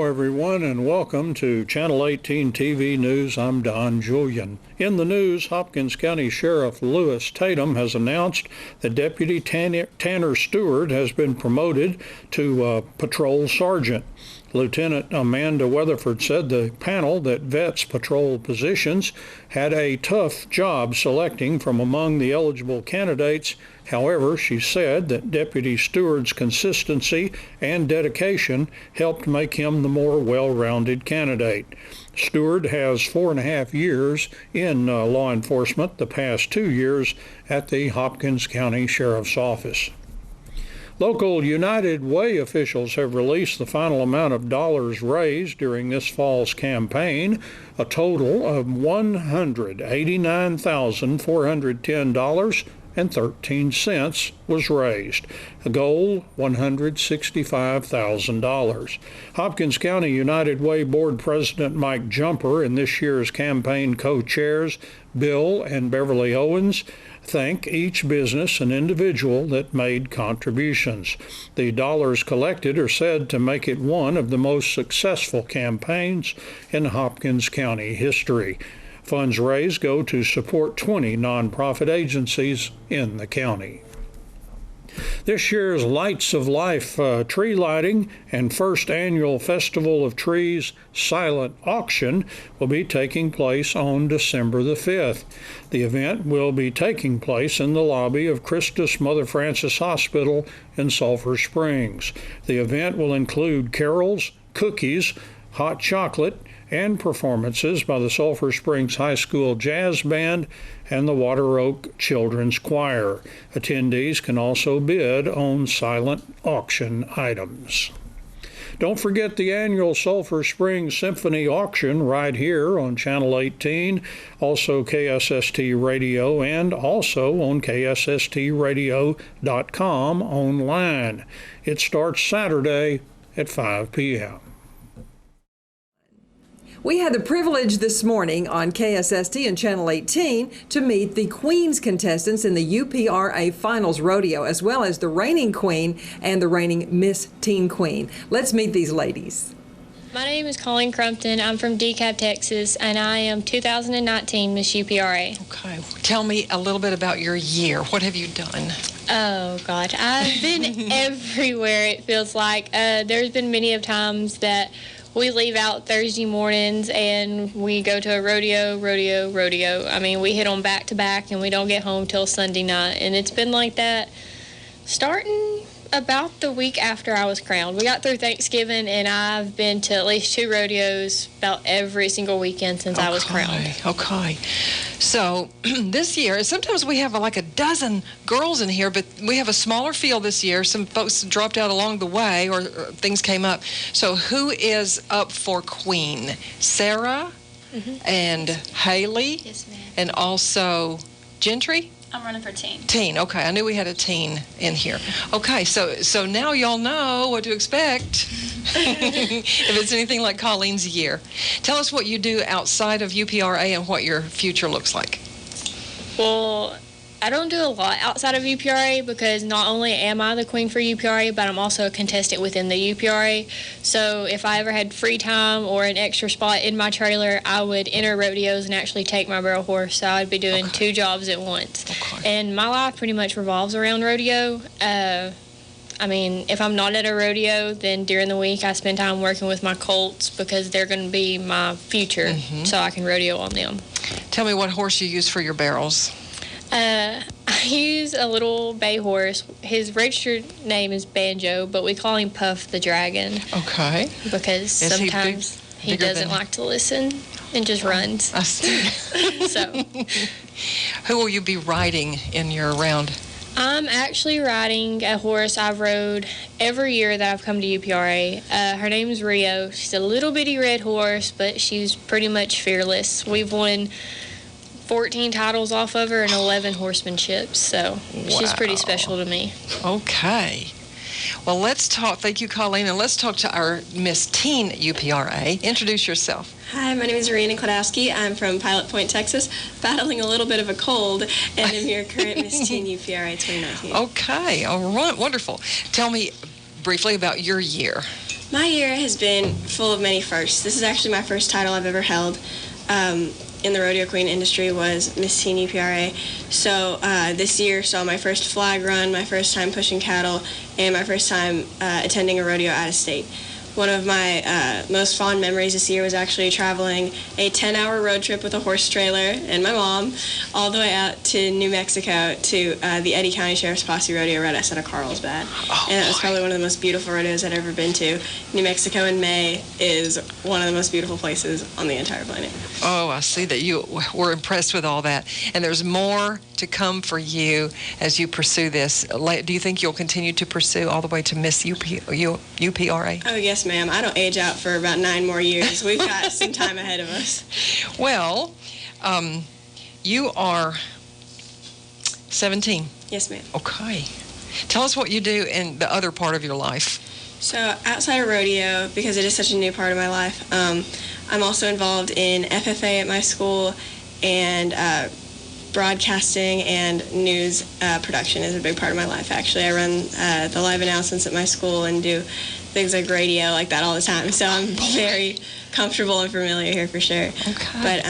Hello, everyone, and welcome to Channel 18 TV News. I'm Don Julian. In the news, Hopkins County Sheriff Lewis Tatum has announced that Deputy Tanner Stewart has been promoted to patrol sergeant. Lieutenant Amanda Weatherford said the panel that vets patrol positions had a tough job selecting from among the eligible candidates. However, she said that Deputy Stewart's consistency and dedication helped make him the more well-rounded candidate. Stewart has 4.5 years in law enforcement, the past 2 years at the Hopkins County Sheriff's Office. Local United Way officials have released the final amount of dollars raised during this fall's campaign. A total of $189,410.13 was raised. The goal, $165,000. Hopkins County United Way Board President Mike Jumper and this year's campaign co-chairs Bill and Beverly Owens thank each business and individual that made contributions. The dollars collected are said to make it one of the most successful campaigns in Hopkins County history. Funds raised go to support 20 nonprofit agencies in the county. This year's Lights of Life tree lighting and first annual Festival of Trees silent auction will be taking place on December the 5th. The event will be taking place in the lobby of Christus Mother Frances Hospital in Sulphur Springs. The event will include carols, cookies, hot chocolate, and performances by the Sulphur Springs High School Jazz Band and the Water Oak Children's Choir. Attendees can also bid on silent auction items. Don't forget the annual Sulphur Springs Symphony Auction right here on Channel 18, also KSST Radio, and also on KSSTradio.com online. It starts Saturday at 5 p.m. We had the privilege this morning on KSST and Channel 18 to meet the Queens contestants in the UPRA Finals Rodeo, as well as the reigning Queen and the reigning Miss Teen Queen. Let's meet these ladies. My name is Colleen Crumpton. I'm from DeKalb, Texas, and I am 2019 Miss UPRA. Okay. Tell me a little bit about your year. What have you done? Oh, God. I've been everywhere, it feels like. There's been many of times that we leave out Thursday mornings and we go to a rodeo. I mean, we hit them back to back and we don't get home till Sunday night. And it's been like that starting about the week after I was crowned. We got through Thanksgiving and I've been to at least 2 rodeos about every single weekend since I was crowned. Okay. So this year, sometimes we have like a dozen girls in here, but we have a smaller field this year. Some folks dropped out along the way or things came up. So who is up for Queen? Sarah and Haley? Yes, ma'am. And also Gentry? I'm running for teen. Teen, okay. I knew we had a teen in here. Okay, so now y'all know what to expect if it's anything like Colleen's year. Tell us what you do outside of UPRA and what your future looks like. Well, I don't do a lot outside of UPRA because not only am I the queen for UPRA, but I'm also a contestant within the UPRA. So if I ever had free time or an extra spot in my trailer, I would enter rodeos and actually take my barrel horse. So I'd be doing 2 jobs at once. Okay. And my life pretty much revolves around rodeo. I mean, if I'm not at a rodeo, then during the week I spend time working with my colts because they're going to be my future, so I can rodeo on them. Tell me what horse you use for your barrels. I use a little bay horse. His registered name is Banjo, but we call him Puff the Dragon. Okay. Because sometimes he doesn't like to listen and just runs. I see. So. Who will you be riding in your round? I'm actually riding a horse I've rode every year that I've come to UPRA. Her name is Rio. She's a little bitty red horse, but she's pretty much fearless. We've won 14 titles off of her and 11 horsemanships, so she's pretty special to me. Okay. Well, let's talk. Thank you, Colleen, and let's talk to our Miss Teen UPRA. Introduce yourself. Hi, my name is Rhiannon Kladowski. I'm from Pilot Point, Texas, battling a little bit of a cold, and I'm your current Miss Teen UPRA 2019. Okay. All right. Wonderful. Tell me briefly about your year. My year has been full of many firsts. This is actually my first title I've ever held in the rodeo queen industry was Miss Teen UPRA. So this year saw my first flag run, my first time pushing cattle, and my first time attending a rodeo out of state. One of my most fond memories this year was actually traveling a 10-hour road trip with a horse trailer and my mom all the way out to New Mexico to the Eddy County Sheriff's Posse Rodeo right outside of Carlsbad. Oh, and that was probably one of the most beautiful rodeos I'd ever been to. New Mexico in May is one of the most beautiful places on the entire planet. Oh, I see that you were impressed with all that. And there's more to come for you as you pursue this. Do you think you'll continue to pursue all the way to Miss UPRA? Oh, yes, ma'am. I don't age out for about 9 more years. We've got some time ahead of us. Well, you are 17. Yes, ma'am. Okay. Tell us what you do in the other part of your life. So outside of rodeo, because it is such a new part of my life, I'm also involved in FFA at my school, and broadcasting and news production is a big part of my life. Actually, I run the live announcements at my school and do things like radio like that all the time. So I'm very comfortable and familiar here for sure. Okay. But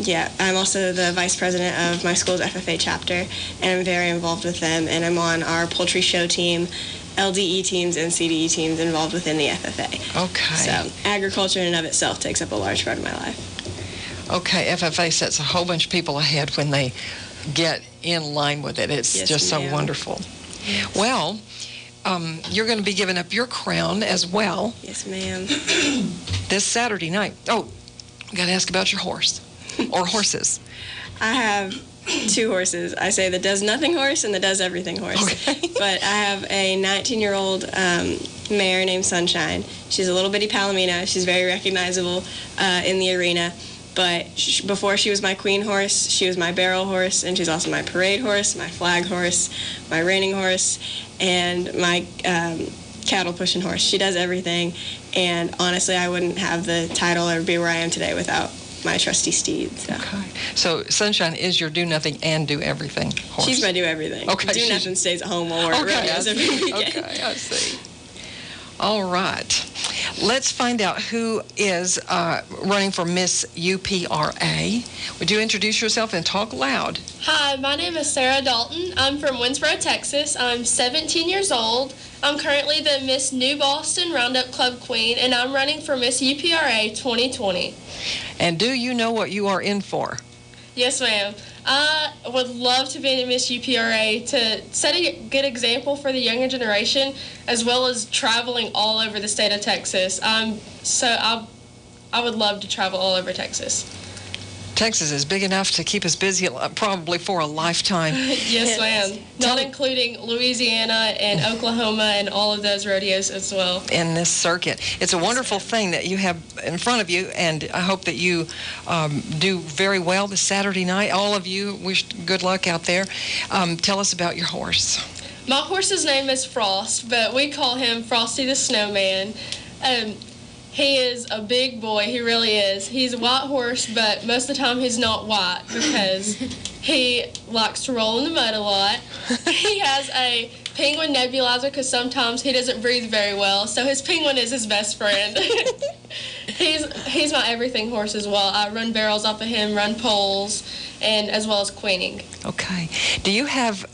yeah, I'm also the vice president of my school's FFA chapter, and I'm very involved with them. And I'm on our poultry show team, LDE teams, and CDE teams involved within the FFA. Okay. So agriculture in and of itself takes up a large part of my life. Okay, FFA sets a whole bunch of people ahead when they get in line with it. It's Yes, just so ma'am. wonderful. Well, you're going to be giving up your crown as well Yes, ma'am. this Saturday night. Oh, I got to ask about your horse or horses. I have 2 horses. I say the does nothing horse and the does everything horse. Okay. But I have a 19-year-old mare named Sunshine. She's a little bitty Palomino. She's very recognizable in the arena. But before she was my queen horse, she was my barrel horse, and she's also my parade horse, my flag horse, my reining horse, and my cattle pushing horse. She does everything, and honestly, I wouldn't have the title or be where I am today without my trusty steed. So. Okay. So Sunshine is your do nothing and do everything horse. She's my do everything. Okay, Do she's- nothing stays at home while we're at Okay, I rodeos every see. weekend. Okay, I see. All right. Let's find out who is running for Miss UPRA. Would you introduce yourself and talk loud? Hi, my name is Sarah Dalton. I'm from Winsboro, Texas. I'm 17 years old. I'm currently the Miss New Boston Roundup Club Queen, and I'm running for Miss UPRA 2020. And do you know what you are in for? Yes, ma'am. I would love to be in Miss UPRA to set a good example for the younger generation, as well as traveling all over the state of Texas. I would love to travel all over Texas. Texas is big enough to keep us busy probably for a lifetime. Yes, ma'am. Not including Louisiana and Oklahoma and all of those rodeos as well. In this circuit. It's a wonderful thing that you have in front of you, and I hope that you do very well this Saturday night. All of you, wish good luck out there. Tell us about your horse. My horse's name is Frost, but we call him Frosty the Snowman. He is a big boy, he really is. He's a white horse, but most of the time he's not white because he likes to roll in the mud a lot. He has a penguin nebulizer because sometimes he doesn't breathe very well, so his penguin is his best friend. He's my everything horse as well. I run barrels off of him, run poles, and as well as queening. Okay. Do you have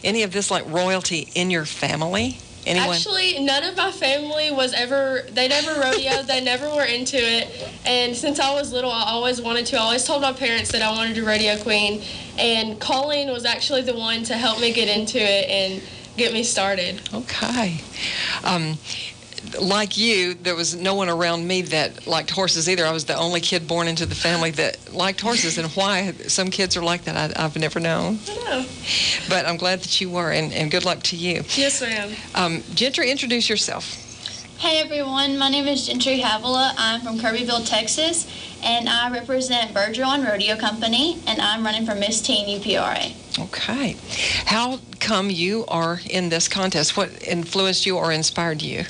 any of this like royalty in your family? Anyone? Actually, none of my family they never rodeoed, they never were into it. And since I was little, I always wanted to. I always told my parents that I wanted to rodeo queen. And Colleen was actually the one to help me get into it and get me started. Okay. Like you, there was no one around me that liked horses either. I was the only kid born into the family that liked horses, and why some kids are like that, I've never known. I know. But I'm glad that you were, and good luck to you. Yes, ma'am. Gentry, introduce yourself. Hey everyone, my name is Gentry Havila. I'm from Kirbyville, Texas, and I represent Bergeron Rodeo Company, and I'm running for Miss Teen UPRA. Okay. How come you are in this contest? What influenced you or inspired you?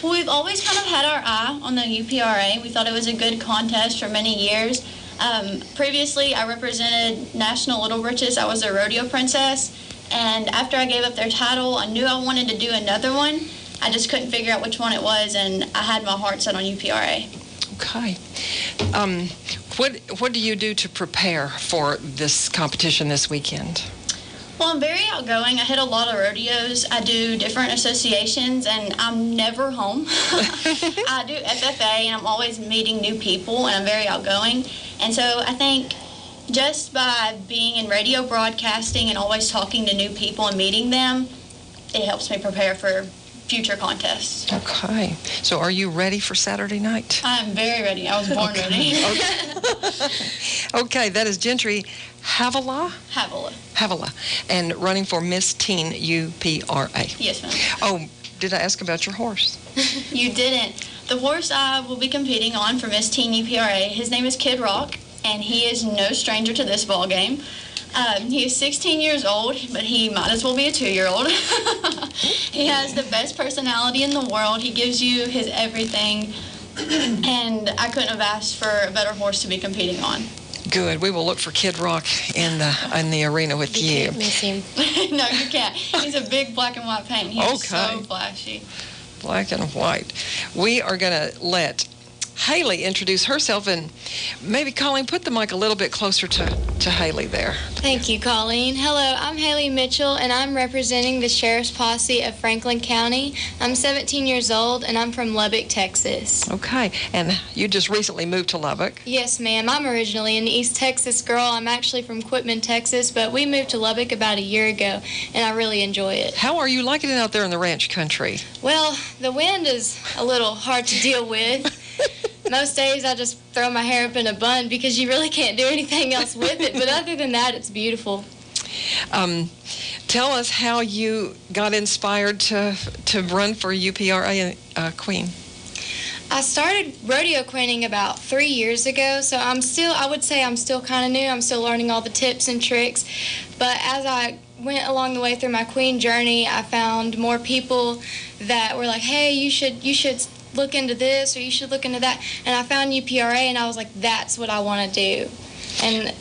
Well, we've always kind of had our eye on the UPRA. We thought it was a good contest for many years. Previously, I represented National Little Britches. I was a rodeo princess, and after I gave up their title, I knew I wanted to do another one. I just couldn't figure out which one it was, and I had my heart set on UPRA. Okay. What do you do to prepare for this competition this weekend? Well, I'm very outgoing. I hit a lot of rodeos. I do different associations, and I'm never home. I do FFA, and I'm always meeting new people, and I'm very outgoing. And so I think just by being in radio broadcasting and always talking to new people and meeting them, it helps me prepare for future contests. Okay. So are you ready for Saturday night? I'm very ready. I was born ready. Okay, that is Gentry Havilah? Havilah. And running for Miss Teen UPRA. Yes, ma'am. Oh, did I ask about your horse? You didn't. The horse I will be competing on for Miss Teen UPRA, his name is Kid Rock, and he is no stranger to this ball game. He is 16 years old, but he might as well be a 2-year-old. He has the best personality in the world. He gives you his everything, and I couldn't have asked for a better horse to be competing on. Good. We will look for Kid Rock in the arena with you. You can't miss him. No, you can't. He's a big black and white paint. He's Okay. so flashy. Black and white. We are going to let Haley introduce herself, and maybe Colleen, put the mic a little bit closer to Haley there. Thank you, Colleen. Hello, I'm Haley Mitchell, and I'm representing the Sheriff's Posse of Franklin County. I'm 17 years old, and I'm from Lubbock, Texas. Okay, and you just recently moved to Lubbock. Yes, ma'am. I'm originally an East Texas girl. I'm actually from Quitman, Texas, but we moved to Lubbock about a year ago, and I really enjoy it. How are you liking it out there in the ranch country? Well, the wind is a little hard to deal with. Most days I just throw my hair up in a bun because you really can't do anything else with it. But other than that, it's beautiful. Tell us how you got inspired to run for UPRA Queen. I started rodeo queening about 3 years ago, so I would say I'm still kind of new. I'm still learning all the tips and tricks. But as I went along the way through my queen journey, I found more people that were like, hey, you should look into this, or you should look into that. And I found UPRA, and I was like, that's what I want to do. And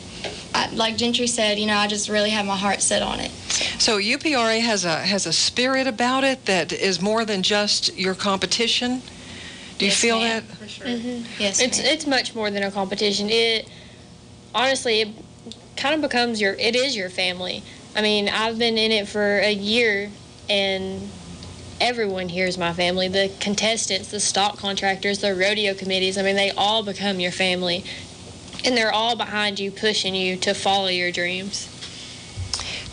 like Gentry said, I just really have my heart set on it. So UPRA has a spirit about it that is more than just your competition. Do you feel ma'am. that? For sure. Mm-hmm. Yes, It's much more than a competition. It kind of becomes it is your family. I mean, I've been in it for a year, and everyone here is my family. The contestants, the stock contractors, the rodeo committees, I mean, they all become your family. And they're all behind you, pushing you to follow your dreams.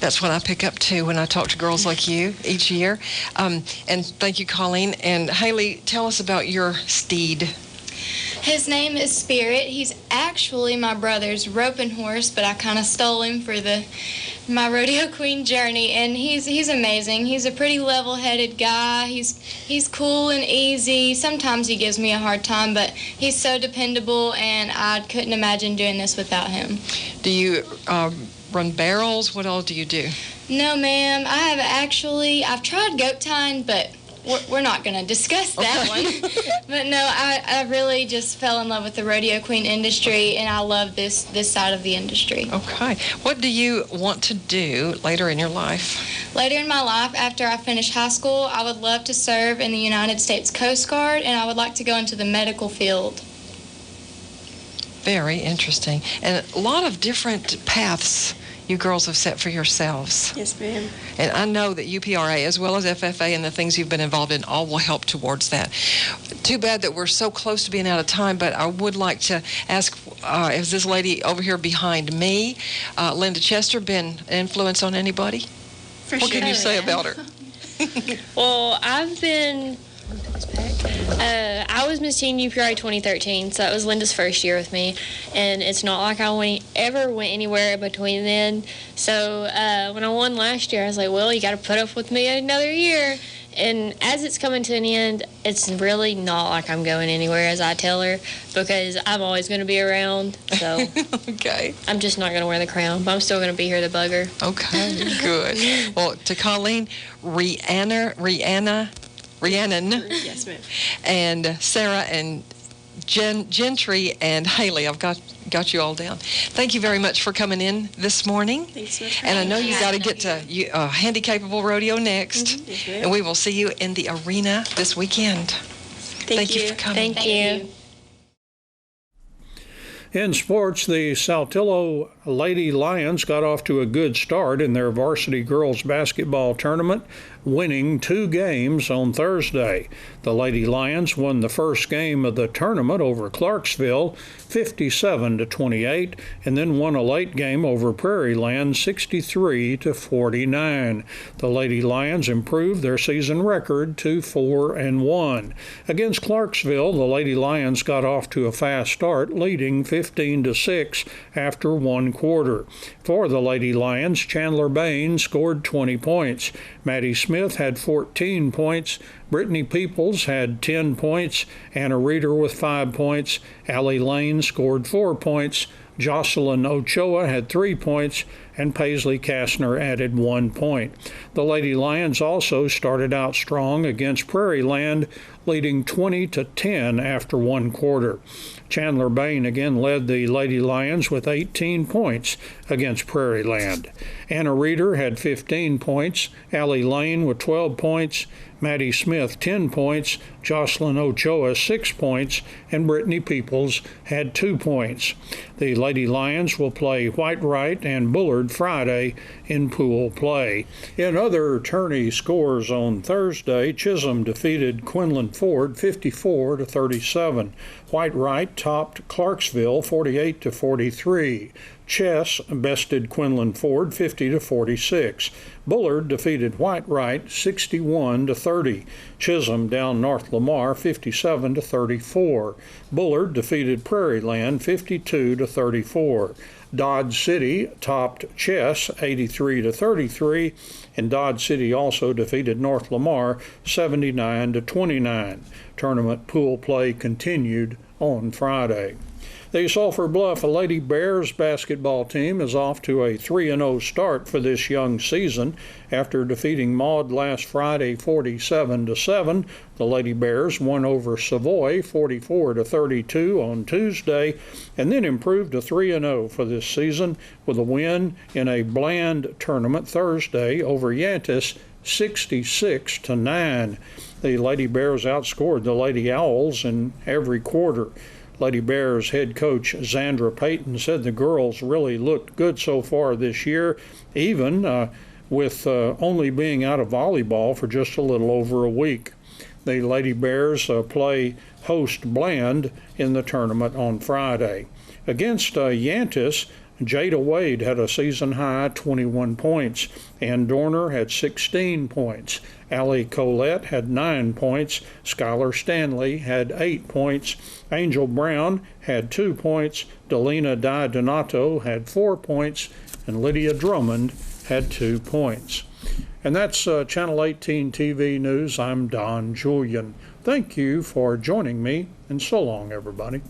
That's what I pick up too when I talk to girls like you each year. And thank you, Colleen. And Haley, tell us about your steed. His name is Spirit. He's actually my brother's roping horse, but I kind of stole him for my rodeo queen journey, and he's amazing. He's a pretty level-headed guy. He's cool and easy. Sometimes he gives me a hard time, but he's so dependable, and I couldn't imagine doing this without him. Do you run barrels? What all do you do? No, ma'am. I've tried goat tying, but we're not going to discuss that one. But no, I really just fell in love with the rodeo queen industry, and I love this side of the industry. Okay. What do you want to do later in your life? Later in my life, after I finish high school, I would love to serve in the United States Coast Guard, and I would like to go into the medical field. Very interesting. And a lot of different paths you girls have set for yourselves. Yes, ma'am. And I know that UPRA, as well as FFA and the things you've been involved in, all will help towards that. Too bad that we're so close to being out of time, but I would like to ask, is this lady over here behind me, Linda Chester, been an influence on anybody? For What sure. can you say about her? Well, I've been... I was Miss Teen UPRA 2013, so that was Linda's first year with me, and it's not like I ever went anywhere between then. So when I won last year, I was like, well, you got to put up with me another year. And as it's coming to an end, it's really not like I'm going anywhere, as I tell her, because I'm always going to be around. So Okay. I'm just not going to wear the crown, but I'm still going to be here to bug her. Okay, good. Well, to Colleen, Rhiannon, Yes, ma'am. and Sarah and Gentry and Haley. I've got you all down. Thank you very much for coming in this morning. Thanks so much for And I having know me. you got to get to Handicapable Rodeo next. Yes, ma'am. And we will see you in the arena this weekend. Thank you for coming. Thank you. In sports, the Saltillo Lady Lions got off to a good start in their varsity girls basketball tournament, winning 2 games on Thursday. The Lady Lions won the first game of the tournament over Clarksville 57-28, and then won a late game over Prairie Land 63-49. The Lady Lions improved their season record to 4-1. Against Clarksville, the Lady Lions got off to a fast start, leading 15-6 after 1 quarter. For the Lady Lions, Chandler Bain scored 20 points. Maddie Smith had 14 points. Brittany Peoples had 10 points. Anna Reeder with 5 points. Allie Lane scored 4 points. Jocelyn Ochoa had 3 points, and Paisley Kastner added 1 point. The Lady Lions also started out strong against Prairie Land, leading 20-10 after 1 quarter. Chandler Bain again led the Lady Lions with 18 points against Prairie Land. Anna Reeder had 15 points, Allie Lane with 12 points, Maddie Smith 10 points, Jocelyn Ochoa 6 points, and Brittany Peoples had 2 points. The Lady Lions will play Whitewright and Bullard Friday in pool play. In other tourney scores on Thursday, Chisholm defeated Quinlan Ford 54-37. Whitewright topped Clarksville 48-43. Chess bested Quinlan Ford 50-46. Bullard defeated Whitewright 61-30. Chisholm down North Lamar 57-34. Bullard defeated Prairie Land 52-34. Dodge City topped Chess 83-33, and Dodge City also defeated North Lamar 79-29. Tournament pool play continued on Friday. The Sulphur Bluff Lady Bears basketball team is off to a 3-0 start for this young season. After defeating Maud last Friday 47-7, the Lady Bears won over Savoy 44-32 on Tuesday, and then improved to 3-0 for this season with a win in a bland tournament Thursday over Yantis 66-9. The Lady Bears outscored the Lady Owls in every quarter. Lady Bears head coach Zandra Payton said the girls really looked good so far this year, even with only being out of volleyball for just a little over a week. The Lady Bears play host Bland in the tournament on Friday. Against Yantis, Jada Wade had a season-high 21 points. Ann Dorner had 16 points. Allie Colette had 9 points. Skylar Stanley had 8 points. Angel Brown had 2 points. Delina Di Donato had 4 points. And Lydia Drummond had 2 points. And that's Channel 18 TV News. I'm Don Julian. Thank you for joining me, and so long, everybody.